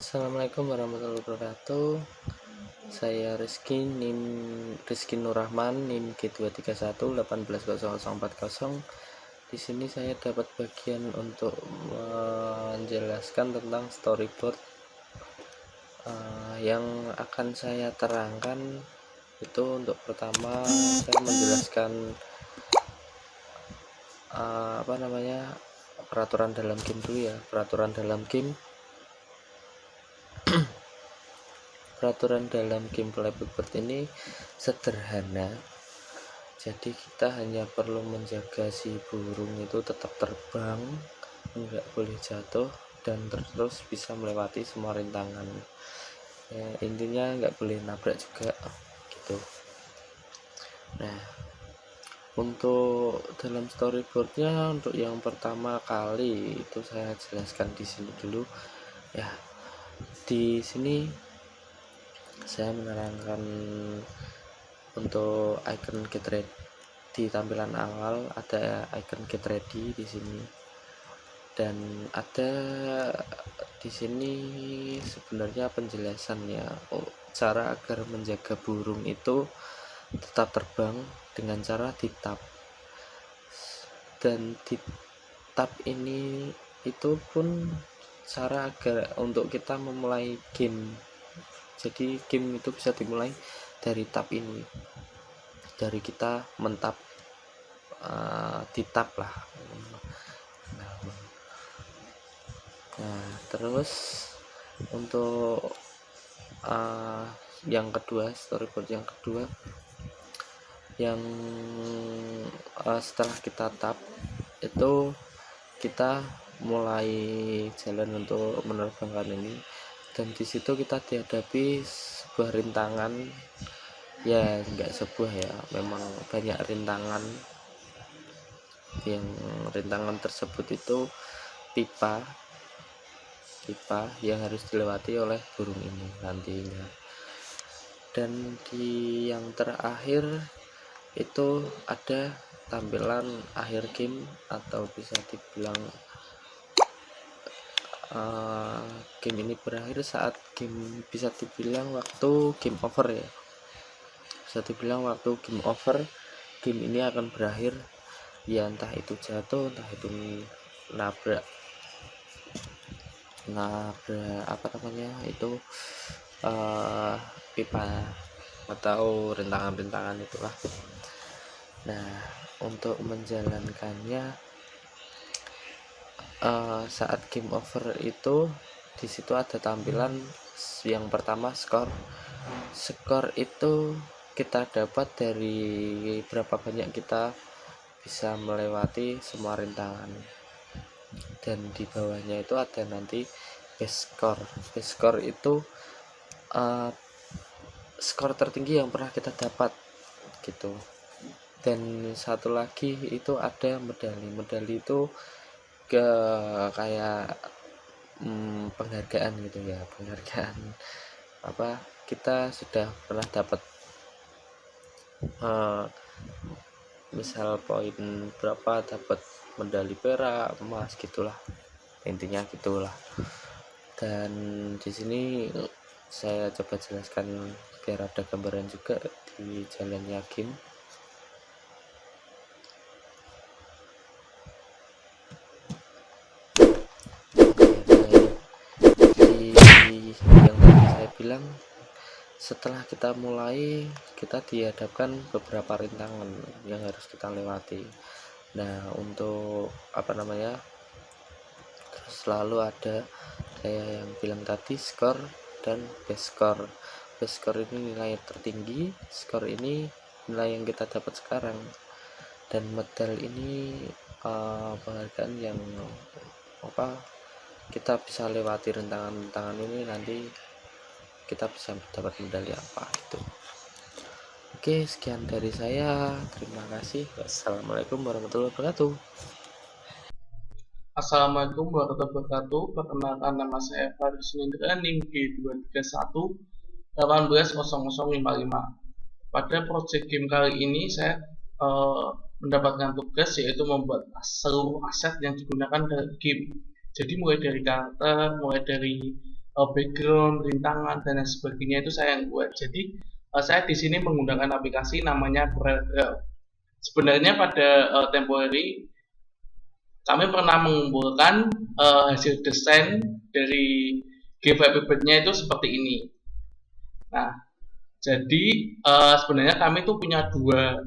Assalamualaikum warahmatullahi wabarakatuh. Saya Rizky Nurrahman, NIM G231180040. Di sini saya dapat bagian untuk menjelaskan tentang storyboard yang akan saya terangkan. Itu untuk pertama saya menjelaskan peraturan dalam game dulu ya. Peraturan dalam game Flappy ini sederhana. Jadi kita hanya perlu menjaga si burung itu tetap terbang, enggak boleh jatuh, dan terus bisa melewati semua rintangan. Ya, intinya enggak boleh nabrak juga gitu. Nah, untuk dalam storyboardnya, untuk yang pertama kali itu saya jelaskan di sini dulu ya. Di sini saya menerangkan untuk icon get ready. Di tampilan awal ada icon get ready di sini, dan ada di sini sebenarnya penjelasannya cara agar menjaga burung itu tetap terbang dengan cara di tap. Dan di tap ini itu pun cara agar untuk kita memulai game. Jadi game itu bisa dimulai dari tab ini, dari kita mentap di tab lah. Nah, terus untuk yang kedua, storyboard yang kedua, yang setelah kita tab itu kita mulai jalan untuk menerbangkan ini, dan disitu kita dihadapi sebuah rintangan. Ya, enggak sebuah ya, memang banyak rintangan. Yang rintangan tersebut itu pipa yang harus dilewati oleh burung ini nantinya. Dan di yang terakhir itu ada tampilan akhir game, atau bisa dibilang game ini berakhir saat game, bisa dibilang waktu game over ya. Bisa dibilang waktu game over, game ini akan berakhir ya, entah itu jatuh, entah itu nabrak itu pipa atau rintangan itulah. Nah, untuk menjalankannya saat game over itu di situ ada tampilan yang pertama skor itu kita dapat dari berapa banyak kita bisa melewati semua rintangan. Dan di bawahnya itu ada nanti best score itu skor tertinggi yang pernah kita dapat gitu. Dan satu lagi itu ada medali itu kayak penghargaan gitu ya, penghargaan kita sudah pernah dapat misal poin berapa, dapat medali perak, emas gitulah, intinya gitulah. Dan di sini saya coba jelaskan biar ada gambaran juga di jalannya game. Yang tadi saya bilang, setelah kita mulai, kita dihadapkan beberapa rintangan yang harus kita lewati. Nah, untuk terus selalu ada kayak yang bilang tadi, skor dan best score. Best score ini nilai tertinggi, skor ini nilai yang kita dapat sekarang, dan medal ini penghargaan yang kita bisa lewati rintangan ini, nanti kita bisa dapat medali apa gitu. Oke, sekian dari saya, terima kasih. Wassalamualaikum warahmatullahi wabarakatuh. Assalamualaikum warahmatullahi wabarakatuh. Perkenalkan, nama saya Faris Nindra, NIM G231180055. Pada project game kali ini saya mendapatkan tugas, yaitu membuat seluruh aset yang digunakan dalam game. Jadi mulai dari karakter, mulai dari background, rintangan dan lain sebagainya itu saya yang buat. Jadi saya di sini menggunakan aplikasi namanya CorelDRAW. Sebenarnya pada tempo hari kami pernah mengumpulkan hasil desain dari game Papernya itu seperti ini. Nah, jadi sebenarnya kami tuh punya dua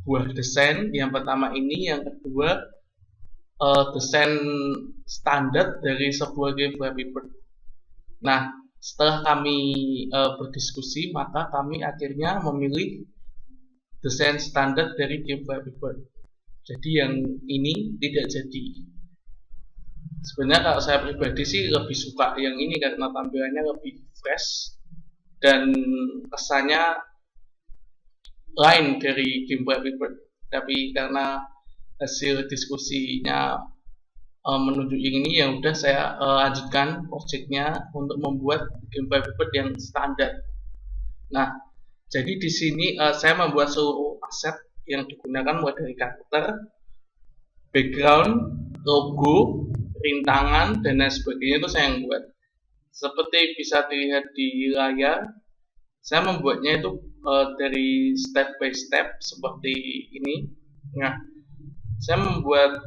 buah desain. Yang pertama ini, yang kedua desain standar dari sebuah game Flappy Bird. Nah, setelah kami berdiskusi, maka kami akhirnya memilih desain standar dari game Flappy Bird. Jadi yang ini tidak jadi. Sebenarnya kalau saya pribadi sih lebih suka yang ini karena tampilannya lebih fresh dan kesannya lain dari game Flappy Bird. Tapi karena hasil diskusinya menunjuk ini, ya udah saya lanjutkan projectnya untuk membuat game Flappy Bird yang standar. Nah, jadi di sini saya membuat seluruh aset yang digunakan mulai dari karakter, background, logo, rintangan dan lain sebagainya itu saya yang buat. Seperti bisa dilihat di layar, saya membuatnya itu dari step by step seperti ini. Nah, saya membuat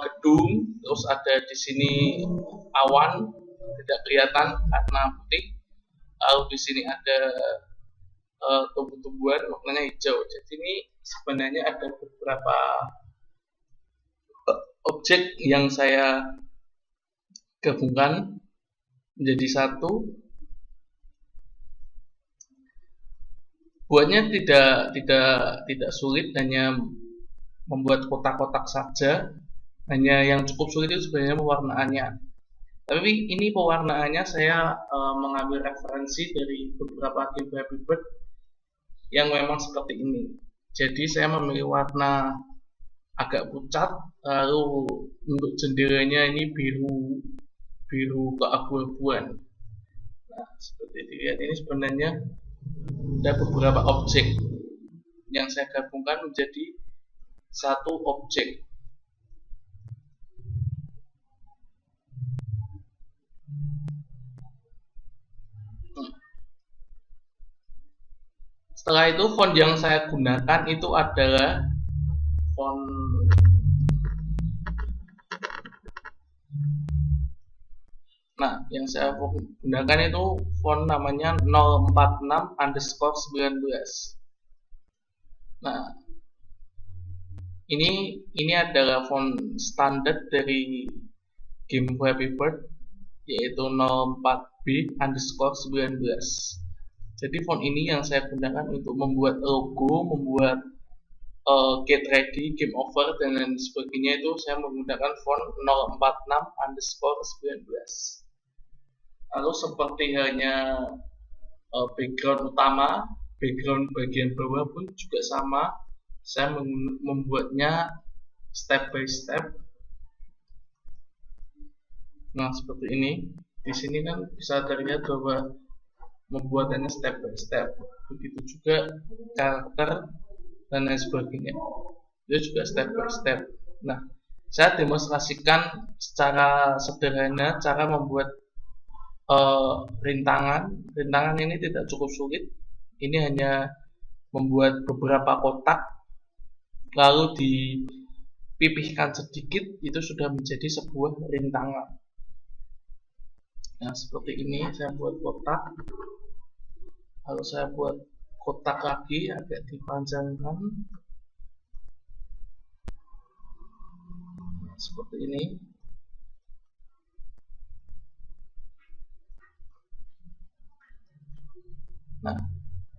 gedung, terus ada di sini awan tidak kelihatan karena putih. Lalu di sini ada tumbuh-tumbuhan warnanya hijau. Jadi ini sebenarnya ada beberapa objek yang saya gabungkan menjadi satu. Buatnya tidak sulit, hanya membuat kotak-kotak saja. Hanya yang cukup sulit itu sebenarnya pewarnaannya. Tapi ini pewarnaannya saya mengambil referensi dari beberapa game Flappy Bird yang memang seperti ini. Jadi saya memilih warna agak pucat, lalu untuk jendelanya ini biru keabu-abuan. Nah, seperti dilihat ini sebenarnya ada beberapa objek yang saya gabungkan menjadi satu objek. Setelah itu font yang saya gunakan itu adalah font yang saya gunakan itu font namanya 046_19. Nah, ini adalah font standar dari game Flappy Bird, yaitu 04B_19. Jadi font ini yang saya gunakan untuk membuat logo, membuat get ready, game over dan lain sebagainya. Itu saya menggunakan font 046_19. Lalu seperti halnya background utama, background bagian bawah pun juga sama. Saya membuatnya step by step. Nah, seperti ini. Di sini kan bisa terlihat bahwa membuatannya step by step. Begitu juga karakter dan lain sebagainya. Itu juga step by step. Nah, saya demonstrasikan secara sederhana cara membuat rintangan. Rintangan ini tidak cukup sulit. Ini hanya membuat beberapa kotak lalu dipipihkan sedikit, itu sudah menjadi sebuah rintangan. Nah, seperti ini saya buat kotak. Lalu saya buat kotak lagi agak dipanjangkan. Seperti ini. Nah,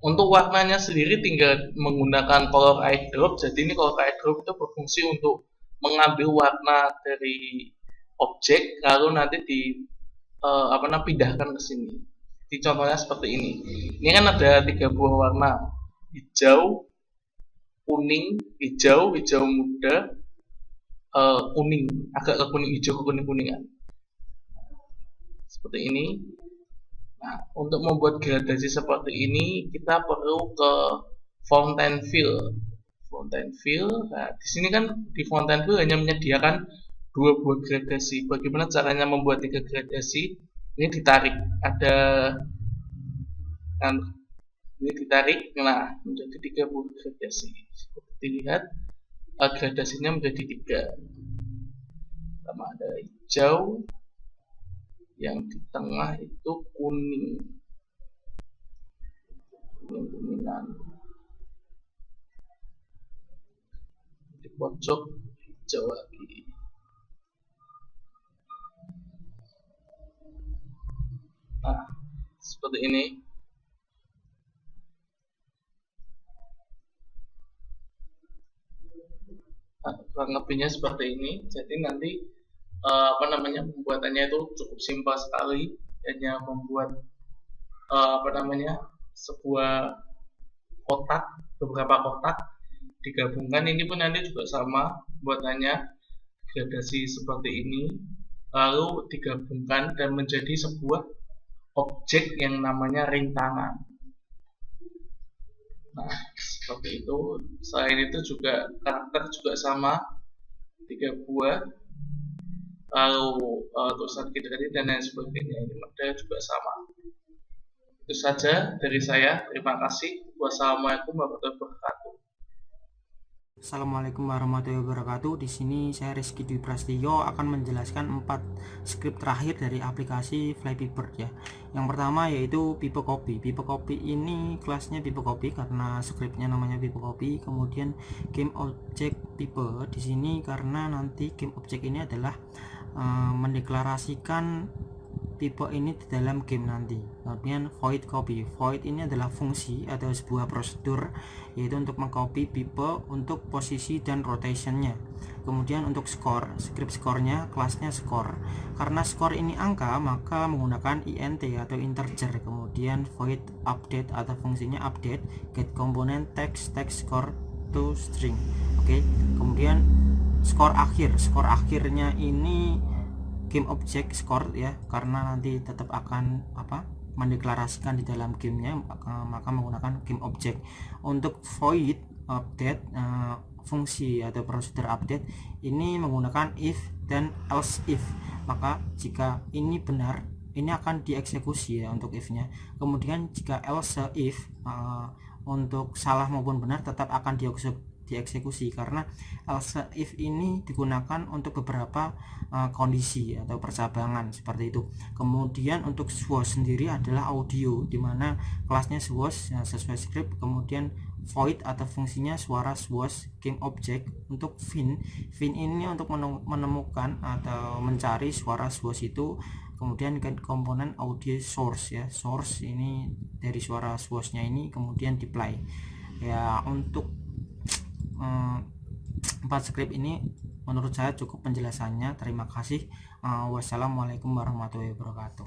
untuk warnanya sendiri tinggal menggunakan color eye drop. Jadi ini color eye drop itu berfungsi untuk mengambil warna dari objek lalu nanti pindahkan ke sini. Di contohnya seperti ini. Ini kan ada 3 buah warna, hijau, kuning, hijau muda, kuning, agak ke kuning hijau ke kuning-kuningan. Seperti ini. Nah, untuk membuat gradasi seperti ini kita perlu ke Fountain Fill. Nah, di sini kan di Fountain Fill hanya menyediakan dua buah gradasi. Bagaimana caranya membuat 3 gradasi? Ini ditarik, ada kan, ini ditarik, nah menjadi 3 buah gradasi. Seperti dilihat, gradasinya menjadi 3. Pertama ada hijau, yang di tengah itu kuning, kuningan, di pojok hijau lagi. Nah, seperti ini. Nah, kurang lebihnya seperti ini. Jadi nanti pembuatannya itu cukup simpel sekali, hanya membuat sebuah kotak, beberapa kotak digabungkan. Ini pun nanti juga sama buatannya, gradasi seperti ini, lalu digabungkan dan menjadi sebuah objek yang namanya rintangan. Nah, seperti itu. Selain itu juga karakter juga sama, 3 buah, lalu tulisan kidredi dan lain sebagainya. Ini model juga sama. Itu saja dari saya. Terima kasih. Wassalamualaikum warahmatullahi wabarakatuh. Assalamualaikum warahmatullahi wabarakatuh. Di sini saya Rizky Dwi Prasetyo akan menjelaskan 4 skrip terakhir dari aplikasi Flappy Bird ya. Yang pertama yaitu Pipe Copy. Pipe Copy ini kelasnya Pipe Copy karena skripnya namanya Pipe Copy. Kemudian game object Pipe di sini karena nanti game object ini adalah mendeklarasikan pipe ini di dalam game nanti. Kemudian void copy. Void ini adalah fungsi atau sebuah prosedur yaitu untuk mengcopy pipe untuk posisi dan rotationnya. Kemudian untuk score, script score-nya kelasnya score. Karena score ini angka, maka menggunakan int atau integer. Kemudian void update atau fungsinya update get component text score to string. Oke. Kemudian skor akhirnya ini game object score ya, karena nanti tetap akan mendeklarasikan di dalam gamenya, maka menggunakan game object. Untuk void update fungsi atau prosedur update ini menggunakan if dan else if, maka jika ini benar ini akan dieksekusi ya untuk if nya. Kemudian jika else if untuk salah maupun benar tetap akan dieksekusi karena else if ini digunakan untuk beberapa kondisi atau percabangan seperti itu. Kemudian untuk swoosh sendiri adalah audio, dimana kelasnya swoosh ya, sesuai script. Kemudian void atau fungsinya suara swoosh game object. Untuk fin ini untuk menemukan atau mencari suara swoosh itu. Kemudian get komponen audio source ya, source ini dari suara swooshnya ini kemudian di play ya. Untuk 4 script ini menurut saya cukup penjelasannya. Terima kasih. Wassalamualaikum warahmatullahi wabarakatuh.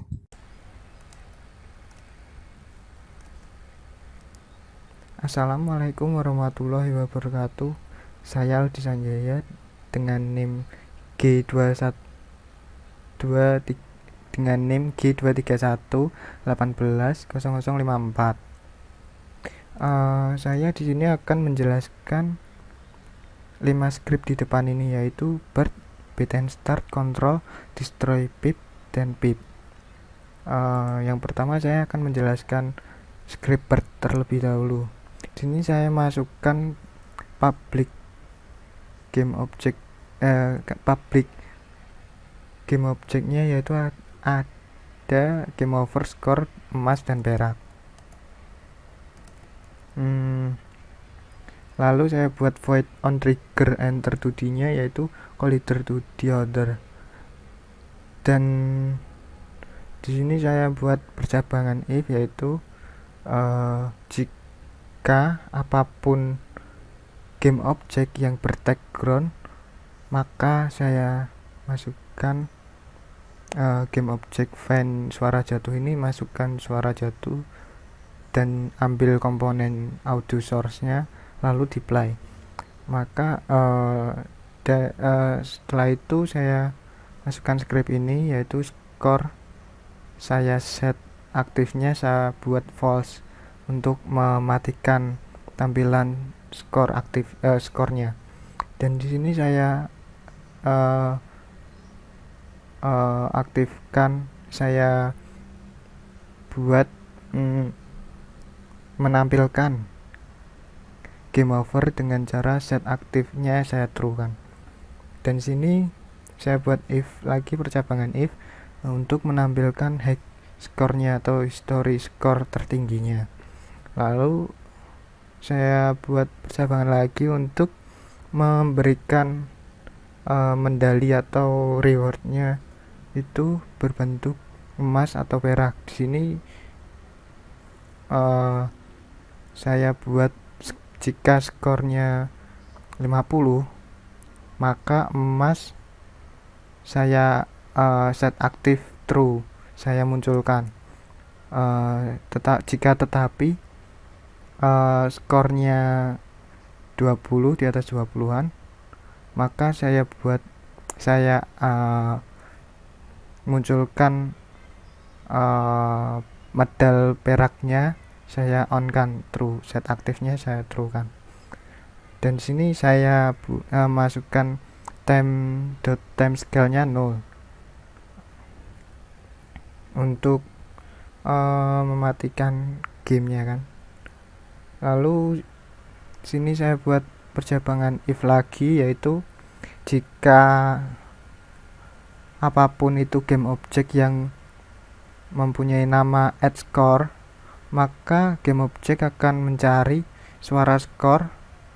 Assalamualaikum warahmatullahi wabarakatuh. Saya Aldi Sanjaya dengan NIM G21 dengan NIM G231180054. Saya di sini akan menjelaskan 5 script di depan ini, yaitu bird, bait and start, control, destroy pip, dan pip. Yang pertama saya akan menjelaskan script bird terlebih dahulu. Di sini saya masukkan public game object, public game objectnya yaitu ada game over, score, emas, dan perak. Lalu saya buat void on trigger enter 2D nya yaitu collider to the other. Dan di sini saya buat percabangan if yaitu jika apapun game object yang bertag ground, maka saya masukkan game object fan suara jatuh ini, masukkan suara jatuh dan ambil komponen audio source nya lalu di play. Maka setelah itu saya masukkan script ini yaitu score, saya set aktifnya, saya buat false untuk mematikan tampilan skor aktif skornya. Dan di sini saya aktifkan, saya buat menampilkan game over dengan cara set aktifnya saya true kan. Dan sini saya buat if lagi, percabangan if untuk menampilkan high skornya atau history skor tertingginya. Lalu saya buat percabangan lagi untuk memberikan medali atau rewardnya itu berbentuk emas atau perak. Di sini saya buat jika skornya 50, maka emas saya set aktif true, saya munculkan. Tetapi skornya 20, di atas 20-an, maka saya munculkan medal peraknya, saya on kan true, set aktifnya saya true kan. Dan sini saya masukkan time scale nya 0 untuk mematikan gamenya kan. Lalu sini saya buat percabangan if lagi, yaitu jika apapun itu game object yang mempunyai nama add score, maka game object akan mencari suara skor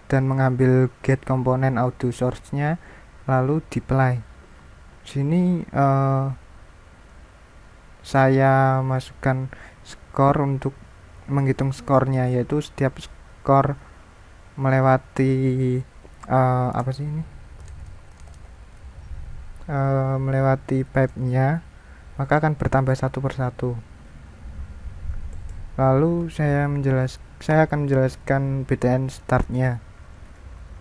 dan mengambil get komponen audio source nya lalu di play. Sini saya masukkan skor untuk menghitung skornya, yaitu setiap skor melewati melewati pipe nya, maka akan bertambah satu persatu. Lalu saya akan menjelaskan BTN startnya.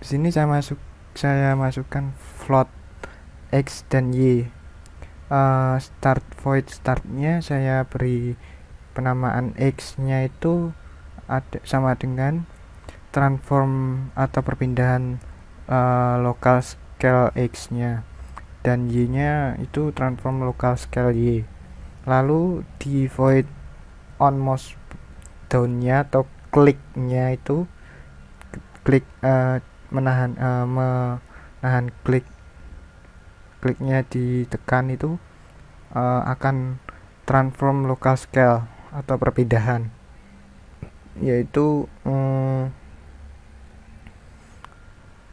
Di sini saya masukkan float X dan Y. Void startnya saya beri penamaan X nya itu sama dengan transform atau perpindahan local scale X nya, dan Y nya itu transform local scale Y. Lalu di void on mouse down nya atau kliknya itu menahan kliknya ditekan itu akan transform local scale atau perpindahan, yaitu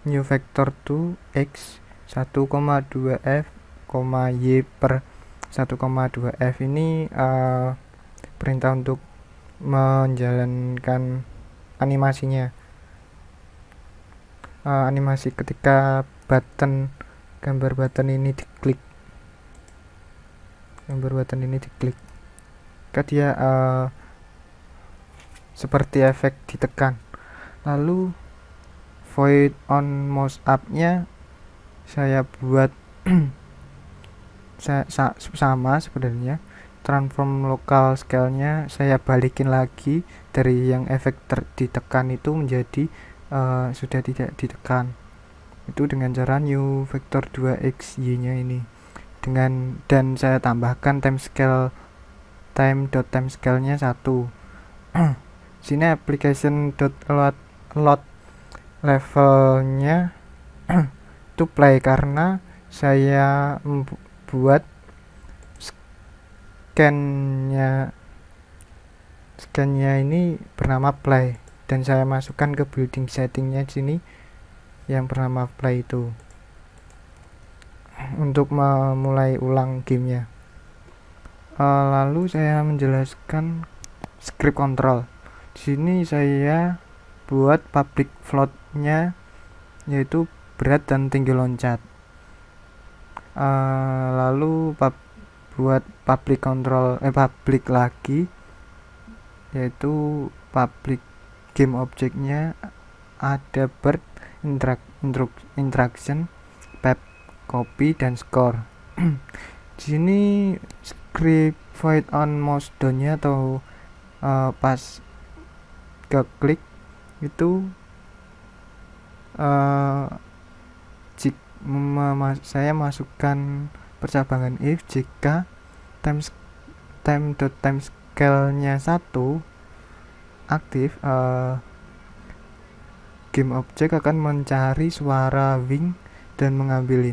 new vector to x 1,2f, y per 1,2f. Ini perintah untuk menjalankan animasinya, animasi ketika gambar button ini diklik, maka dia seperti efek ditekan. Lalu void on mouse up nya saya buat sama sebenarnya, transform local scale nya saya balikin lagi dari yang efek ditekan itu menjadi sudah tidak ditekan, itu dengan cara new vector 2x y nya ini, dan saya tambahkan time scale nya 1. Sini application load levelnya itu play, karena saya membuat scannya ini bernama play, dan saya masukkan ke building settingnya sini yang bernama play itu untuk memulai ulang gamenya. Lalu saya menjelaskan script control. Di sini saya buat public float-nya yaitu berat dan tinggi loncat. Lalu buat public lagi, yaitu public game object-nya ada bird, interaction, pep, copy, dan score. Di sini script void on mouse down-nya atau pas ke klik itu saya masukkan percabangan if jika time.timescale-nya 1 aktif, game object akan mencari suara wing dan mengambil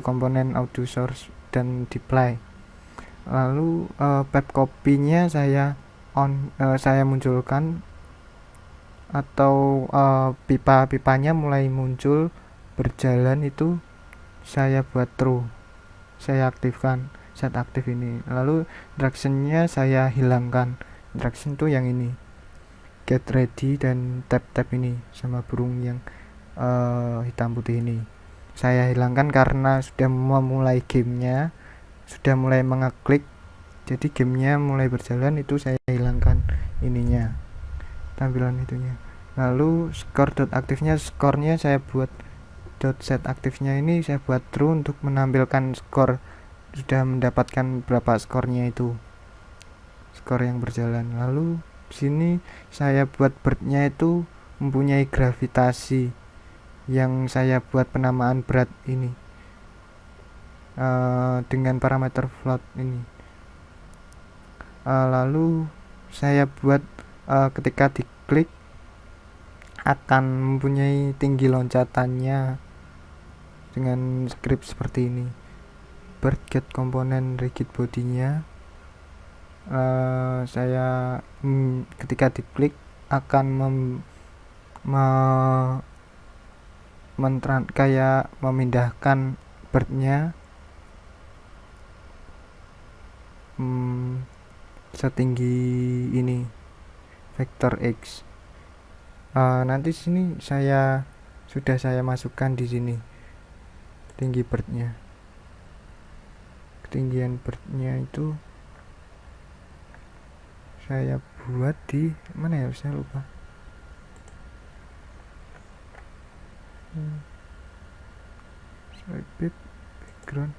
komponen audio source dan deploy. Lalu pep copy-nya saya munculkan, atau pipa-pipanya mulai muncul berjalan, itu saya buat true, saya aktifkan set aktif ini. Lalu direction-nya saya hilangkan. Direction tuh yang ini, get ready dan tab ini sama burung yang hitam putih ini saya hilangkan karena sudah memulai gamenya, sudah mulai mengeklik, jadi gamenya mulai berjalan, itu saya hilangkan ininya, tampilan itunya. Lalu score.aktifnya, skornya saya buat set aktifnya ini saya buat true untuk menampilkan skor, sudah mendapatkan berapa skornya, itu skor yang berjalan. Lalu sini saya buat birdnya itu mempunyai gravitasi yang saya buat penamaan berat ini dengan parameter float ini. Lalu saya buat ketika diklik akan mempunyai tinggi loncatannya dengan script seperti ini. Bird get komponen rigid bodinya, saya ketika diklik akan kayak memindahkan birdnya setinggi ini vektor x. Nanti sini sudah saya masukkan di sini tinggi birdnya, ketinggian birdnya itu saya buat di mana ya, saya lupa. Swipe background,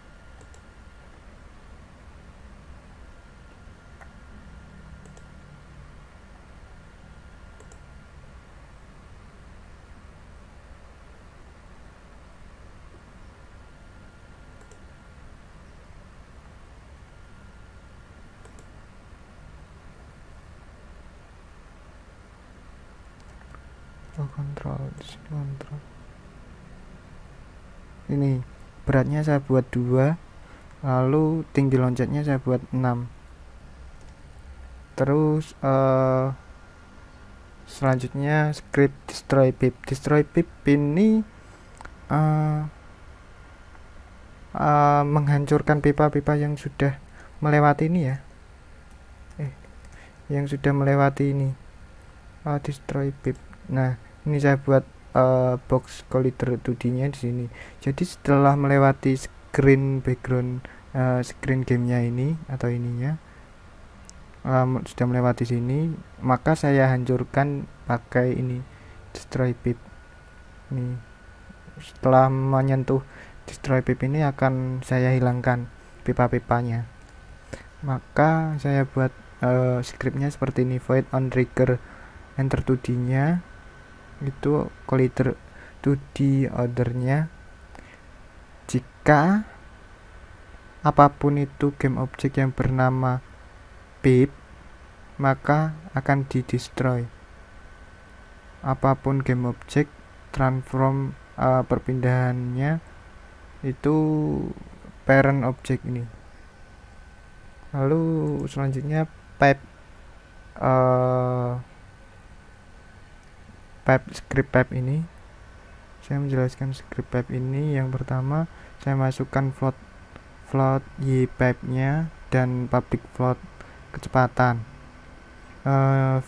kontrol ini beratnya saya buat 2, lalu tinggi loncatnya saya buat 6. Terus selanjutnya script destroy pip ini menghancurkan pipa-pipa yang sudah melewati ini ya, yang sudah melewati ini, destroy pip. Nah, ini saya buat box collider 2D nya di sini. Jadi setelah melewati screen background, screen gamenya ini atau ininya sudah melewati sini, maka saya hancurkan pakai ini destroy pip ini. Setelah menyentuh destroy pip ini akan saya hilangkan pipa-pipanya, maka saya buat scriptnya seperti ini. Void on trigger enter 2D nya itu collider 2D ordernya, jika apapun itu game object yang bernama pip maka akan di destroy. Apapun game object transform perpindahannya itu parent object ini. Lalu selanjutnya pipe script pipe ini, saya menjelaskan script pipe ini. Yang pertama saya masukkan float y pipe nya dan public float kecepatan.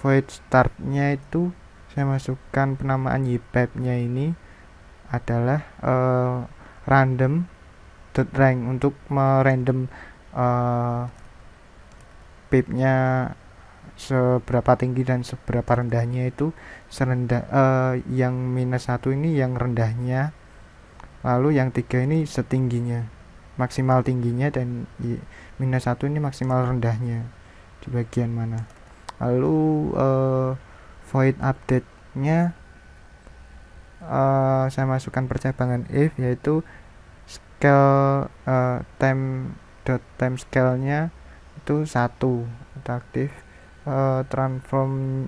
Void start nya itu saya masukkan penamaan y pipe nya ini adalah random rank untuk merandom pip nya seberapa tinggi dan seberapa rendahnya, itu serendah yang -1 ini yang rendahnya, lalu yang 3 ini setingginya, maksimal tingginya, dan -1 ini maksimal rendahnya di bagian mana. Lalu void update nya saya masukkan percabangan if, yaitu scale time scale-nya itu 1 itu aktif. Transform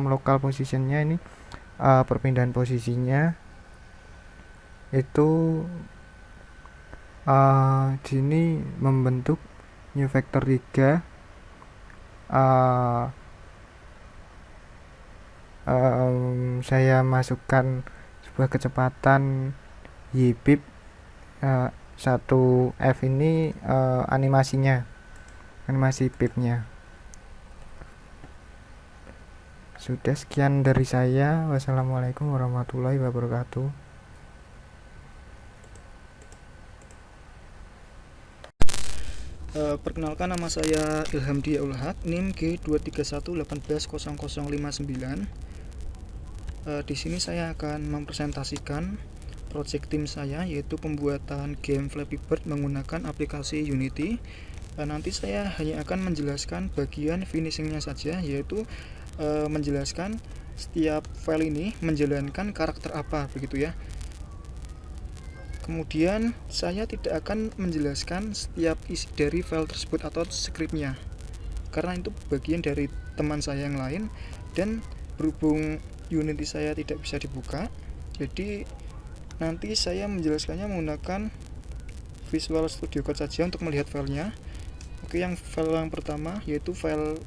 local position-nya ini perpindahan posisinya itu di sini membentuk new vector 3. Saya masukkan sebuah kecepatan y pip 1f ini animasi pipnya. Sudah, sekian dari saya. Wassalamualaikum warahmatullahi wabarakatuh. Perkenalkan, nama saya Ilham Diaul Haq, NIM G231180059. Di sini saya akan mempresentasikan project tim saya, yaitu pembuatan game Flappy Bird menggunakan aplikasi Unity. Nanti saya hanya akan menjelaskan bagian finishingnya saja, yaitu menjelaskan setiap file ini menjalankan karakter apa, begitu ya. Kemudian saya tidak akan menjelaskan setiap isi dari file tersebut atau scriptnya, karena itu bagian dari teman saya yang lain, dan berhubung Unity saya tidak bisa dibuka, jadi nanti saya menjelaskannya menggunakan Visual Studio Code saja untuk melihat filenya. Oke, file yang pertama yaitu file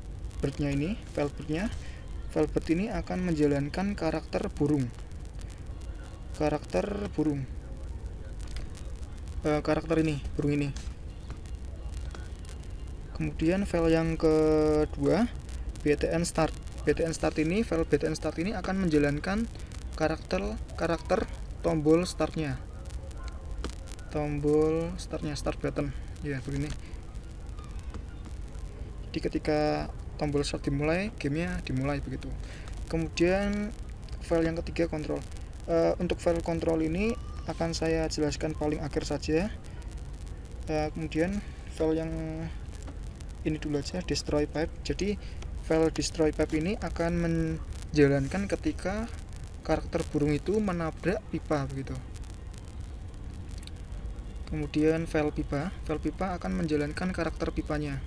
birdnya ini. File bird ini akan menjalankan karakter burung. Burung ini. Kemudian file yang kedua, btn start. File btn start ini akan menjalankan karakter tombol startnya. Start button. Ya, begini. Jadi ketika tombol start dimulai, gamenya dimulai, begitu. Kemudian file yang ketiga, control. Untuk file control ini akan saya jelaskan paling akhir saja. Kemudian file yang ini dulu aja, destroy pipe. Jadi file destroy pipe ini akan menjalankan ketika karakter burung itu menabrak pipa, begitu. Kemudian file pipa akan menjalankan karakter pipanya.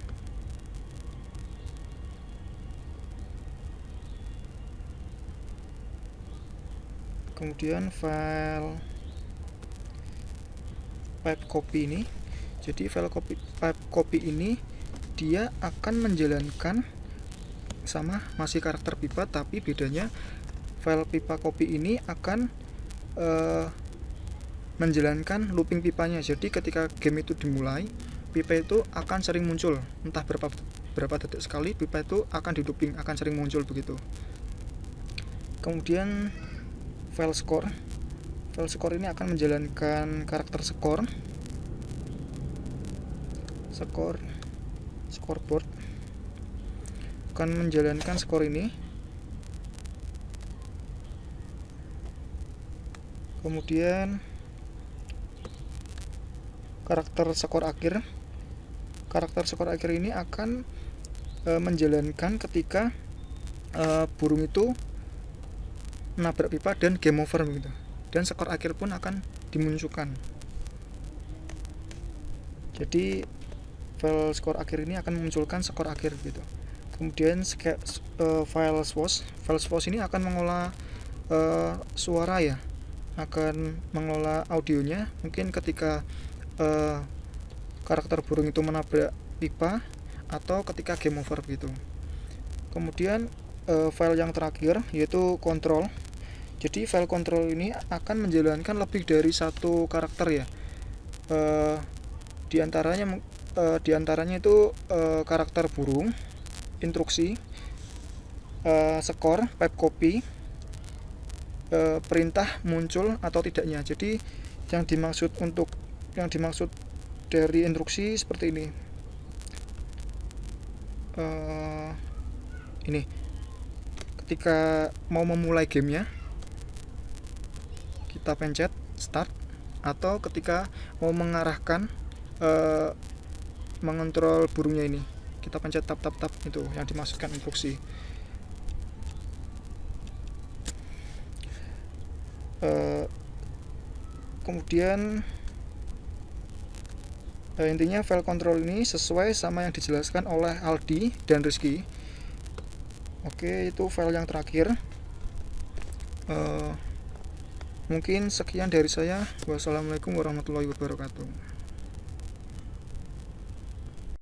Kemudian file pipe copy ini, jadi file pipe copy ini dia akan menjalankan sama masih karakter pipa, tapi bedanya file pipa copy ini akan menjalankan looping pipanya. Jadi ketika game itu dimulai, pipa itu akan sering muncul, entah berapa detik sekali pipa itu akan di looping, akan sering muncul, begitu. Kemudian file score ini akan menjalankan karakter scoreboard, akan menjalankan skor ini. Kemudian karakter skor akhir ini akan menjalankan ketika burung itu menabrak pipa dan game over, begitu. Dan skor akhir pun akan dimunculkan. Jadi file skor akhir ini akan memunculkan skor akhir, gitu. Kemudian file swatch ini akan mengolah suara, ya, akan mengolah audionya, mungkin ketika karakter burung itu menabrak pipa atau ketika game over, gitu. Kemudian file yang terakhir yaitu control. Jadi file control ini akan menjalankan lebih dari satu karakter, ya. Di antaranya itu karakter burung, instruksi, skor, pipe copy, perintah muncul atau tidaknya. Jadi yang dimaksud dari instruksi seperti ini. Ini ketika mau memulai gamenya, kita pencet start, atau ketika mau mengarahkan mengontrol burungnya ini, kita pencet tab, itu yang dimaksudkan instruksi. Kemudian Intinya file control ini sesuai sama yang dijelaskan oleh Aldi dan Rizky. Oke, itu file yang terakhir. Mungkin sekian dari saya. Wassalamualaikum warahmatullahi wabarakatuh.